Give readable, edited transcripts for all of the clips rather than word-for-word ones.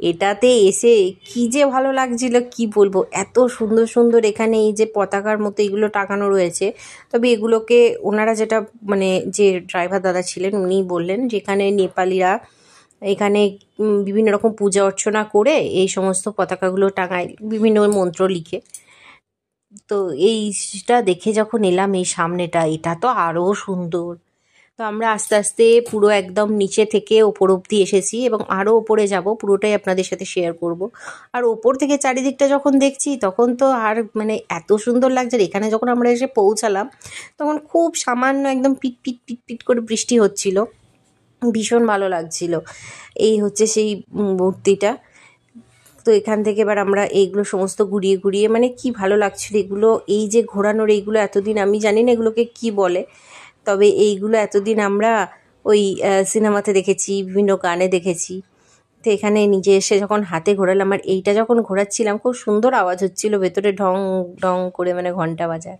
এটাতে এসে কি যে ভালো লাগছিল কি বলবো, এত সুন্দর সুন্দর এখানে এই যে পতাকার মতো এগুলো টাঙানো রয়েছে। তবে এগুলোকে ওনারা যেটা মানে যে ড্রাইভার দাদা ছিলেন উনি বললেন যেখানে নেপালিরা এখানে বিভিন্ন রকম পূজা অর্চনা করে এই সমস্ত পতাকাগুলো টাঙায় বিভিন্ন মন্ত্র লিখে। তো এইটা দেখে যখন এলাম এই সামনেটা, এটা তো আরও সুন্দর। তো আমরা আস্তে আস্তে পুরো একদম নিচে থেকে ওপর অবধি এসেছি এবং আরও ওপরে যাব, পুরোটাই আপনাদের সাথে শেয়ার করব। আর ওপর থেকে চারিদিকটা যখন দেখছি তখন তো আর মানে এত সুন্দর লাগছে। আর এখানে যখন আমরা এসে পৌঁছালাম তখন খুব সামান্য একদম পিট পিট পিট পিট করে বৃষ্টি হচ্ছিল, ভীষণ ভালো লাগছিল। এই হচ্ছে সেই মূর্তিটা। তো এখান থেকে এবার আমরা এইগুলো সমস্ত ঘুরিয়ে ঘুরিয়ে মানে কি ভালো লাগছিল এগুলো, এই যে ঘোরানোর এইগুলো এতদিন আমি জানি না এগুলোকে কি বলে, তবে এইগুলো এতদিন আমরা ওই সিনেমাতে দেখেছি, বিভিন্ন গানে দেখেছি। তো এখানে নিজে এসে যখন হাতে ঘোরালাম আর এইটা যখন ঘোরাচ্ছিলাম খুব সুন্দর আওয়াজ হচ্ছিল ভেতরে ঢং ঢং করে, মানে ঘন্টা বাজায়।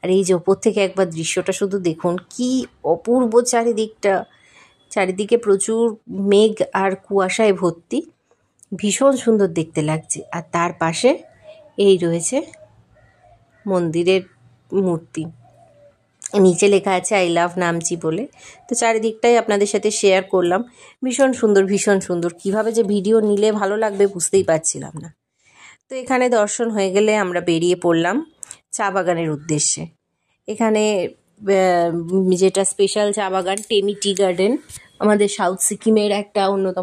আর এই যে ওপর থেকে একবার দৃশ্যটা শুধু দেখুন, কি অপূর্ব চারিদিকটা। চারিদিকে প্রচুর মেঘ আর কুয়াশায় ভর্তি, ভীষণ সুন্দর দেখতে লাগছে। আর তার পাশে এই রয়েছে মন্দিরের মূর্তি, নিচে লেখা আছে আই লাভ নামচি বলে। তো চারিদিকটাই আপনাদের সাথে শেয়ার করলাম। ভীষণ সুন্দর ভীষণ সুন্দর, কীভাবে যে ভিডিও নিলে ভালো লাগবে বুঝতেই পারছিলাম না। তো এখানে দর্শন হয়ে গেলে আমরা বেরিয়ে পড়লাম চা বাগানের উদ্দেশ্যে। এখানে যেটা স্পেশাল চা বাগান টেমি টি গার্ডেন, আমাদের সাউথ সিকিমের একটা অন্যতম